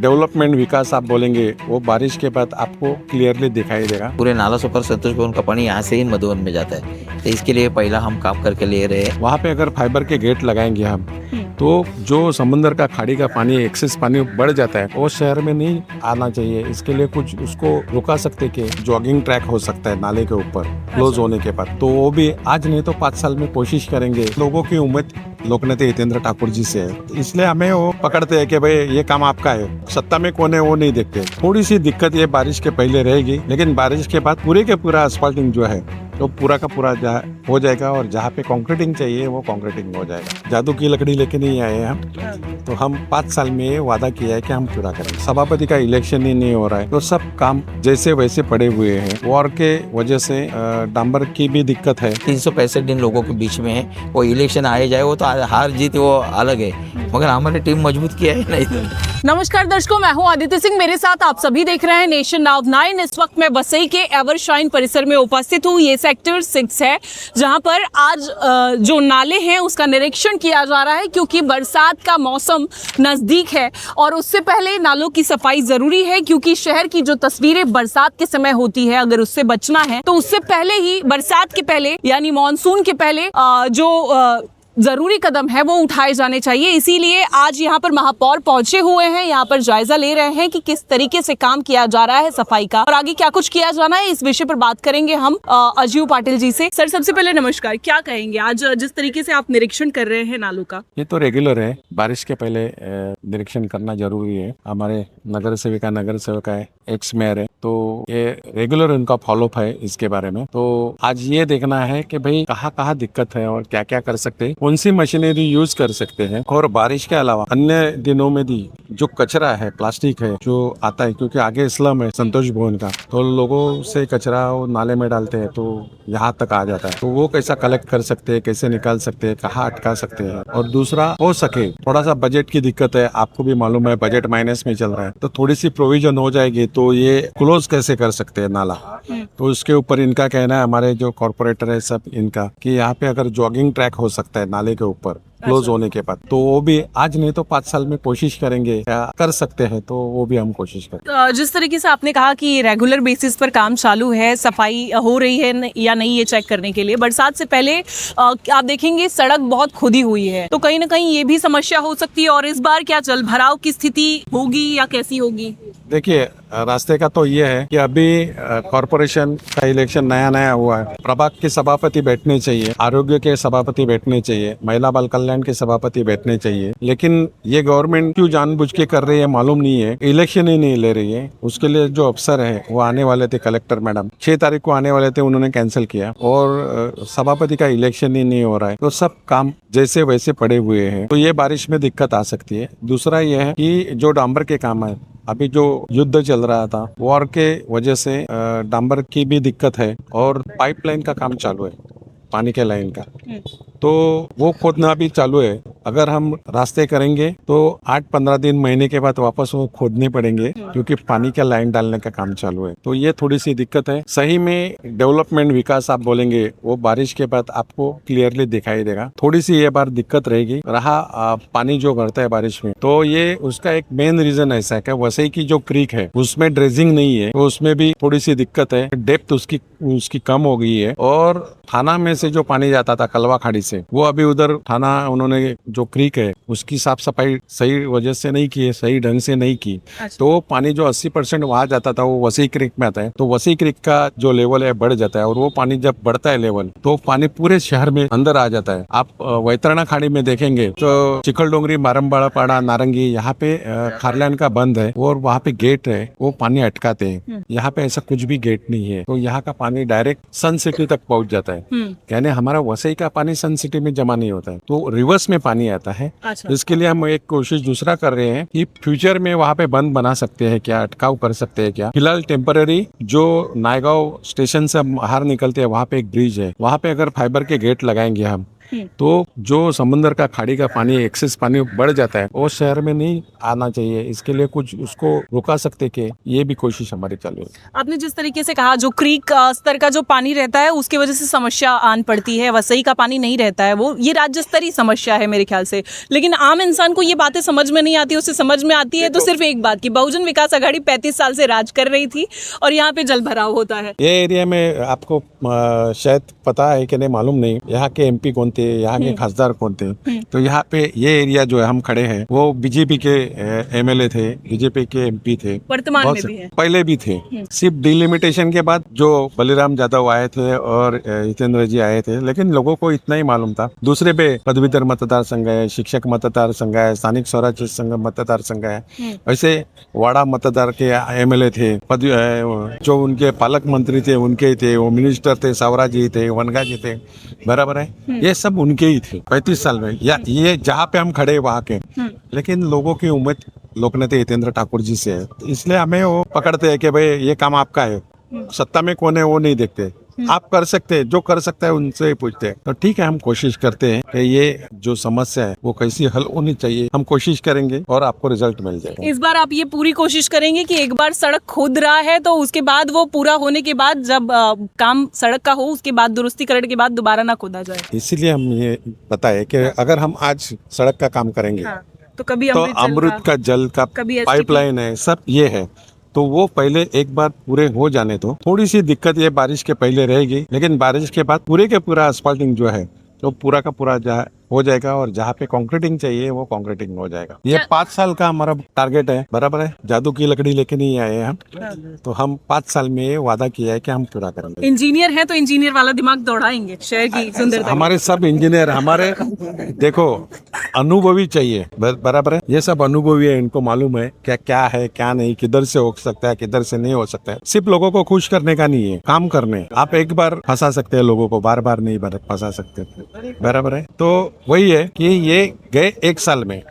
Development विकास आप बोलेंगे वो बारिश के बाद आपको क्लियरली दिखाई देगा। पूरे नाला सुपर संतोष भवन का पानी यहाँ से ही मधुबन में जाता है, तो इसके लिए पहला हम काम करके ले रहे हैं। वहाँ पे अगर फाइबर के गेट लगाएंगे हम तो जो समुद्र का खाड़ी का पानी एक्सेस पानी बढ़ जाता है वो शहर में नहीं आना चाहिए। इसके लिए कुछ उसको रुका सकते कि जॉगिंग ट्रैक हो सकता है नाले के ऊपर क्लोज होने के बाद, तो वो भी आज नहीं तो 5 साल में कोशिश करेंगे। लोगों की उम्मीद लोकनेता हितेंद्र ठाकुर जी से है, इसलिए हमें वो पकड़ते हैं कि भाई ये काम आपका है। सत्ता में कौन है वो नहीं देखते। थोड़ी सी दिक्कत ये बारिश के पहले रहेगी, लेकिन बारिश के बाद पूरे के पूरा असफाल्टिंग जो है तो पूरा का पूरा हो जाएगा और जहाँ पे कंक्रीटिंग चाहिए वो कंक्रीटिंग हो जाएगा। जादू की लकड़ी लेके नहीं आए हम, तो हम 5 साल में वादा किया है कि हम पूरा करेंगे। सभापति का इलेक्शन ही नहीं हो रहा है तो सब काम जैसे वैसे पड़े हुए हैं। वॉर के वजह से डांबर की भी दिक्कत है। 365 दिन लोगों के बीच में है, वो इलेक्शन आए जाए वो तो हार जीत वो अलग है, मगर हमारी टीम मजबूत किया है नहीं। नमस्कार दर्शकों, मैं हूं आदित्य सिंह, मेरे साथ आप सभी देख रहे हैं नेशन नाउ 9। इस वक्त मैं वसई के एवरशाइन परिसर में उपस्थित हूं। ये सेक्टर 6 है जहां पर आज जो नाले हैं उसका निरीक्षण किया जा रहा है, क्योंकि बरसात का मौसम नजदीक है और उससे पहले नालों की सफाई जरूरी है, क्योंकि शहर की जो तस्वीरें बरसात के समय होती है अगर उससे बचना है तो उससे पहले ही, बरसात के पहले यानी मानसून के पहले जो जरूरी कदम है वो उठाए जाने चाहिए। इसीलिए आज यहाँ पर महापौर पहुंचे हुए हैं, यहाँ पर जायजा ले रहे हैं कि किस तरीके से काम किया जा रहा है सफाई का और आगे क्या कुछ किया जाना है। इस विषय पर बात करेंगे हम अजीव पाटिल जी से। सर, सबसे पहले नमस्कार, क्या कहेंगे आज जिस तरीके से आप निरीक्षण कर रहे हैं नालों का? ये तो रेगुलर है, बारिश के पहले निरीक्षण करना जरूरी है। हमारे नगर सेविका है, एक्स मेयर है, तो ये रेगुलर उनका फॉलोअप है इसके बारे में। तो आज ये देखना है कि भाई कहाँ दिक्कत है और क्या क्या कर सकते हैं, कौन सी मशीनरी यूज कर सकते हैं। और बारिश के अलावा अन्य दिनों में भी जो कचरा है, प्लास्टिक है जो आता है, क्योंकि आगे स्लम है संतोष भवन का, तो लोगों से कचरा वो नाले में डालते हैं तो यहाँ तक आ जाता है, तो वो कैसा कलेक्ट कर सकते हैं, कैसे निकाल सकते हैं, कहाँ अटका सकते हैं। और दूसरा, हो सके थोड़ा सा बजट की दिक्कत है, आपको भी मालूम है बजट माइनस में चल रहा है, तो थोड़ी सी प्रोविजन हो जाएगी तो ये क्लोज कैसे कर सकते हैं नाला। तो उसके ऊपर इनका कहना है, हमारे जो कॉर्पोरेटर है सब इनका, कि यहाँ पे अगर जॉगिंग ट्रैक हो सकता है नाले के ऊपर क्लोज होने के बाद, तो वो भी आज नहीं तो 5 साल में कोशिश करेंगे, क्या कर सकते हैं तो वो भी हम कोशिश करें। जिस तरीके से आपने कहा कि रेगुलर बेसिस पर काम चालू है, सफाई हो रही है या नहीं ये चेक करने के लिए, बरसात से पहले आप देखेंगे सड़क बहुत खुदी हुई है, तो कहीं ना कहीं ये भी समस्या हो सकती है। और इस बार क्या जल भराव की स्थिति होगी या कैसी होगी? देखिए, रास्ते का तो ये है कि अभी कॉर्पोरेशन का इलेक्शन नया हुआ है, प्रभाग के सभापति बैठने चाहिए, आरोग्य के सभापति बैठने चाहिए, महिला बाल कल्याण के सभापति बैठने चाहिए, लेकिन ये गवर्नमेंट क्यों जानबूझ के कर रही है मालूम नहीं है, इलेक्शन ही नहीं ले रही है। उसके लिए जो अफसर है वो आने वाले थे, कलेक्टर मैडम 6 तारीख को आने वाले थे, उन्होंने कैंसिल किया और सभापति का इलेक्शन ही नहीं हो रहा है, तो सब काम जैसे वैसे पड़े हुए हैं, तो ये बारिश में दिक्कत आ सकती है। दूसरा ये है कि जो डांबर के काम है, अभी जो युद्ध चल रहा था वॉर के वजह से डांबर की भी दिक्कत है और पाइपलाइन का काम चालू है, पानी के लाइन का, तो वो खोदना भी चालू है। अगर हम रास्ते करेंगे तो 8-15 दिन, महीने के बाद वापस वो खोदने पड़ेंगे, क्योंकि पानी का लाइन डालने का काम चालू है, तो ये थोड़ी सी दिक्कत है। सही में डेवलपमेंट विकास आप बोलेंगे वो बारिश के बाद आपको क्लियरली दिखाई देगा। थोड़ी सी ये बार दिक्कत रहेगी। रहा पानी जो भरता है बारिश में, तो ये उसका एक मेन रीजन ऐसा है कि वसई की जो क्रीक है उसमें ड्रेजिंग नहीं है, तो उसमें भी थोड़ी सी दिक्कत है। डेप्थ उसकी कम हो गई है और थाना में से जो पानी जाता था कलवा खाड़ी से, वो अभी उधर थाना उन्होंने जो क्रीक है उसकी साफ सफाई सही वजह से नहीं की है, सही ढंग से नहीं की, तो वो पानी जो 80% वहां जाता था वो वसई क्रीक में आता है, तो वसई क्रीक का जो लेवल है बढ़ जाता है और वो पानी जब बढ़ता है लेवल, तो पानी पूरे शहर में अंदर आ जाता है। आप वैतरणा खाड़ी में देखेंगे तो चिखलडोंगरी, मारमबाड़ा पाड़ा, नारंगी, यहाँ पे खारलैंड का बंद है और वहाँ पे गेट है, वो पानी अटकाते हैं। यहाँ पे ऐसा कुछ भी गेट नहीं है, तो यहाँ का पानी डायरेक्ट सन सिटी तक पहुंच जाता है। कहने हमारा वसई का पानी सन सिटी में जमा नहीं होता है, तो रिवर्स में पानी आता है। इसके लिए हम एक कोशिश दूसरा कर रहे हैं कि फ्यूचर में वहाँ पे बंद बना सकते हैं क्या, अटकाव कर सकते हैं क्या। फिलहाल टेम्पररी जो नायगांव स्टेशन से बाहर निकलते हैं वहाँ पे एक ब्रिज है, वहाँ पे अगर फाइबर के गेट लगाएंगे हम तो जो समुद्र का खाड़ी का पानी एक्सेस पानी बढ़ जाता है वो शहर में नहीं आना चाहिए। इसके लिए कुछ उसको रुका सकते के ये भी कोशिश हमारी चालू है। आपने जिस तरीके से कहा जो क्रीक स्तर का जो पानी रहता है उसकी वजह से समस्या आन पड़ती है, वसई का पानी नहीं रहता है, वो ये राज्य स्तरीय समस्या है मेरे ख्याल से। लेकिन आम इंसान को ये बातें समझ में नहीं आती, उसे समझ में आती है तो सिर्फ एक बात कि बहुजन विकास आघाड़ी 35 साल से राज कर रही थी और यहाँ पे जल भराव होता है। ये एरिया में आपको शायद पता है कि नहीं मालूम नहीं, यहाँ के एमपी कौन थे, यहाँ के खासदार कौन थे। तो यहाँ पे ये एरिया जो है हम खड़े हैं वो बीजेपी के एमएलए थे, बीजेपी के एमपी थे, वर्तमान बहुत में से- भी है। पहले भी थे। सिर्फ डिलिमिटेशन के बाद जो बलिराम यादव आए थे और हितेंद्र जी आए थे, लेकिन लोगों को इतना ही मालूम था। दूसरे पे पदवीधर मतदार संघ है, शिक्षक मतदार संघ है, स्थानिक स्वराज्य संघ मतदार संघ है, ऐसे वाड़ा मतदार के एमएलए थे, जो उनके पालक मंत्री थे उनके थे, वो मिनिस्टर थे, सावरा जी थे, वनगा जी थे, बराबर है, ये सब उनके ही थे 35 साल में। या ये जहाँ पे हम खड़े वहाँ के, लेकिन लोगों की उम्मीद लोकनेता हितेंद्र ठाकुर जी से है, इसलिए हमें वो पकड़ते हैं कि भाई ये काम आपका है। सत्ता में कौन है वो नहीं देखते, आप कर सकते हैं, जो कर सकता है उनसे ही पूछते हैं। तो ठीक है, हम कोशिश करते हैं कि ये जो समस्या है वो कैसी हल होनी चाहिए, हम कोशिश करेंगे और आपको रिजल्ट मिल जाएगा। इस बार आप ये पूरी कोशिश करेंगे कि एक बार सड़क खोद रहा है तो उसके बाद वो पूरा होने के बाद जब काम सड़क का हो उसके बाद दुरुस्तीकरण के बाद दोबारा ना खोदा जाए। इसीलिए हम ये बताए कि अगर हम आज सड़क का काम करेंगे तो कभी तो अमृत का जल का कभी STP पाइपलाइन है, सब ये है, तो वो पहले एक बार पूरे हो जाने दो। थोड़ी सी दिक्कत ये बारिश के पहले रहेगी, लेकिन बारिश के बाद पूरे के पूरा असफाल्टिंग जो है तो पूरा का पूरा हो जाएगा और जहाँ पे कंक्रीटिंग चाहिए वो कंक्रीटिंग हो जाएगा। ये 5 साल का हमारा टारगेट है, बराबर है। जादू की लकड़ी लेके नहीं आए हैं हम, तो हम 5 साल में ये वादा किया है कि हम पूरा करेंगे। इंजीनियर है तो इंजीनियर वाला दिमाग दौड़ाएंगे शहर की सुंदरता। हमारे सब इंजीनियर हमारे देखो अनुभवी चाहिए, बराबर है। ये सब अनुभवी है, इनको मालूम है क्या क्या है क्या नहीं, किधर से हो सकता है किधर से नहीं हो सकता है। सिर्फ लोगों को खुश करने का नहीं है, काम करने। आप एक बार फंसा सकते हैं लोगों को, बार बार नहीं फंसा सकते, बराबर है। तो वही है कि ये गए 1 साल में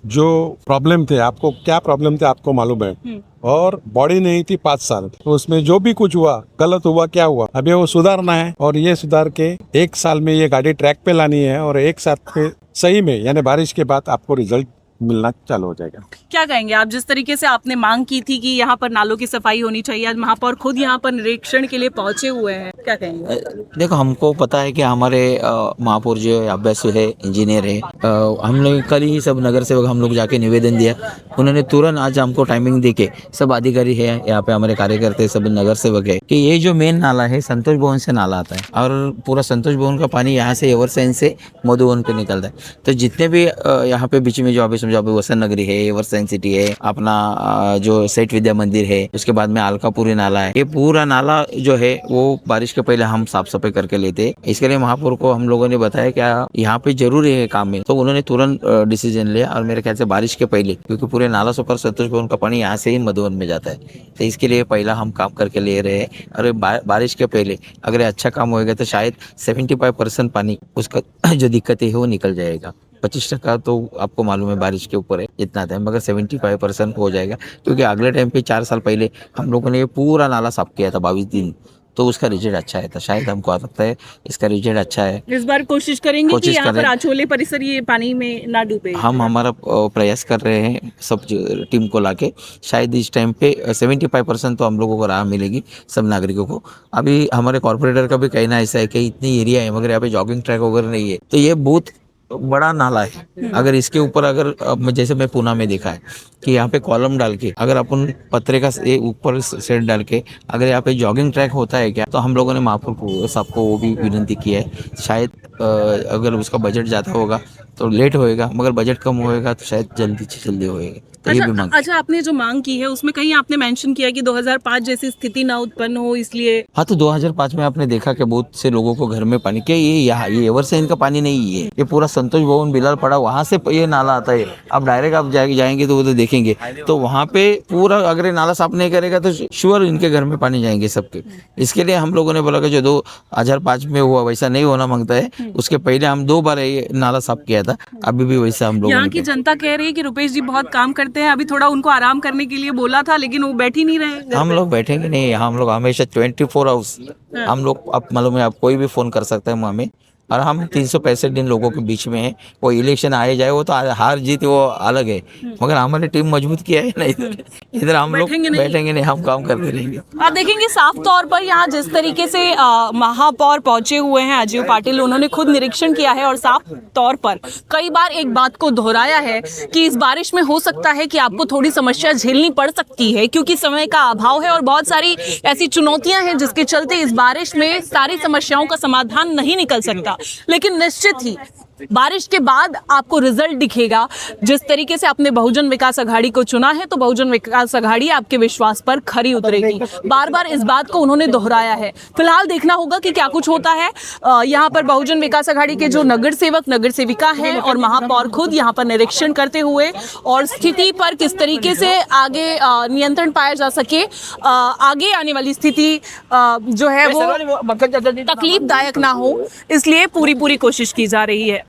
जो प्रॉब्लम थे, आपको क्या प्रॉब्लम थे आपको मालूम है, और बॉडी नहीं थी 5 साल, तो उसमें जो भी कुछ हुआ गलत हुआ क्या हुआ, अभी वो सुधारना है और ये सुधार के 1 साल में ये गाड़ी ट्रैक पे लानी है और 1 साल के सही में यानी बारिश के बाद आपको रिजल्ट मिलना चालू हो जाएगा। क्या कहेंगे आप, जिस तरीके से आपने मांग की थी कि यहाँ पर नालों की सफाई होनी चाहिए, आज महापौर खुद यहाँ पर निरीक्षण के लिए पहुंचे हुए हैं, क्या कहेंगे? देखो, हमको पता है कि हमारे महापौर जो अभ्यासु है, इंजीनियर है, हम लोग कल ही सब नगर सेवक हम लोग जाके निवेदन दिया, उन्होंने तुरंत आज हमको टाइमिंग दे के, सब अधिकारी है यहाँ पे, हमारे कार्यकर्ता सब नगर सेवक है, कि ये जो मेन नाला है संतोष भवन से नाला आता है और पूरा संतोष भवन का पानी यहाँ से एवरसाइन से मधुवन पे निकलता है। तो जितने भी यहाँ पे बीच में जो अभी समझो अभी वसंत नगरी है, एवरसाइन सिटी है, अपना जो सेठ विद्या मंदिर है, उसके बाद में अलकापुरी नाला है, ये पूरा नाला जो है वो बारिश के पहले हम साफ सफाई करके लेते। इसके लिए महापौर को हम लोगों ने बताया क्या यहाँ पे जरूरी है काम में, तो उन्होंने तुरंत डिसीजन लिया और मेरे ख्याल से बारिश के पहले, क्योंकि पूरे नाला से ऊपर संतोष भवन का पानी यहाँ से ही मधुवन में जाता है, तो इसके लिए पहला हम काम करके ले रहे हैं। और बारिश के पहले अगर अच्छा काम होएगा तो शायद 75% पानी उसका जो दिक्कत है वो निकल जाएगा। 25% तो आपको मालूम है बारिश के ऊपर है इतना था, मगर 75% हो जाएगा, क्योंकि अगले टाइम पे 4 साल पहले हम लोगों ने ये पूरा नाला साफ किया था 22 दिन, तो उसका रिजल्ट अच्छा है, तो शायद हमको आ सकता है इसका रिजल्ट अच्छा है। इस बार कोशिश करेंगे कि यहाँ पर आचोले परिसर ये पानी में ना डूबे। हम हमारा प्रयास कर रहे हैं सब टीम को लाके, शायद इस टाइम पे 75% तो हम लोगों को राह मिलेगी सब नागरिकों को। अभी हमारे कॉर्पोरेटर का भी कहना ऐसा है कि इतनी एरिया है मगर यहाँ पे जॉगिंग ट्रैक वगैरह नहीं है, तो ये बहुत बड़ा नाला है। अगर इसके ऊपर अगर जैसे मैं पुणे में देखा है कि यहाँ पे कॉलम डाल के अगर अपन पत्रे का ऊपर सेट डाल के अगर यहाँ पे जॉगिंग ट्रैक होता है क्या, तो हम लोगों ने महापौर को सबको वो भी विनती की है। शायद अगर उसका बजट ज़्यादा होगा तो लेट होएगा, मगर बजट कम होएगा तो शायद जल्दी से जल्दी होएगा। तो ये भी मांग। अच्छा, आपने जो मांग की है उसमें कहीं आपने मेंशन किया कि 2005 जैसी स्थिति ना उत्पन्न हो, इसलिए। हाँ, तो 2005 में आपने देखा कि बहुत से लोगों को घर में पानी, क्या ये एवरसाइन का पानी नहीं है, ये पूरा संतोष भवन बिलाल पड़ा वहाँ से ये नाला आता है। अब डायरेक्ट आप जाएंगे तो वो तो देखेंगे, तो वहाँ पे पूरा अगर ये नाला साफ नहीं करेगा तो श्योर इनके घर में पानी जाएंगे सबके। इसके लिए हम लोगों ने बोला कि जो 2005 में हुआ वैसा नहीं होना मांगता है, उसके पहले हम 2 बार ये नाला साफ किया था, अभी भी वैसा हम लोग। यहाँ की जनता कह रही है कि रुपेश जी बहुत काम करते हैं, अभी थोड़ा उनको आराम करने के लिए बोला था लेकिन वो बैठ ही नहीं रहे। हम लोग बैठेंगे नहीं, हम लोग हमेशा 24 आवर्स हम लोग, आप मालूम है आप कोई भी फोन कर सकते हैं हमें, और हम 365 दिन लोगों के बीच में है। वो इलेक्शन आए जाए वो तो हार जीत वो अलग है, मगर हमारी टीम मजबूत किया है ना, इधर हम लोग बैठेंगे नहीं, हम काम करते रहेंगे। आप देखेंगे साफ तौर पर यहाँ जिस तरीके से महापौर पहुंचे हुए हैं अजय पाटिल, उन्होंने खुद निरीक्षण किया है और साफ तौर पर कई बार एक बात को दोहराया है कि इस बारिश में हो सकता है कि आपको थोड़ी समस्या झेलनी पड़ सकती है क्योंकि समय का अभाव है और बहुत सारी ऐसी चुनौतियां हैं जिसके चलते इस बारिश में सारी समस्याओं का समाधान नहीं निकल सकता। लेकिन निश्चित ही बारिश के बाद आपको रिजल्ट दिखेगा। जिस तरीके से आपने बहुजन विकास अघाड़ी को चुना है तो बहुजन विकास अघाड़ी आपके विश्वास पर खरी उतरेगी। बार बार इस बात को उन्होंने दोहराया है। फिलहाल देखना होगा कि क्या कुछ होता है। यहाँ पर बहुजन विकास अघाड़ी के जो नगर सेवक नगर सेविका हैं और महापौर खुद यहाँ पर निरीक्षण करते हुए और स्थिति पर किस तरीके से आगे नियंत्रण पाया जा सके, आगे आने वाली स्थिति जो है वो तकलीफदायक ना हो, इसलिए पूरी कोशिश की जा रही है।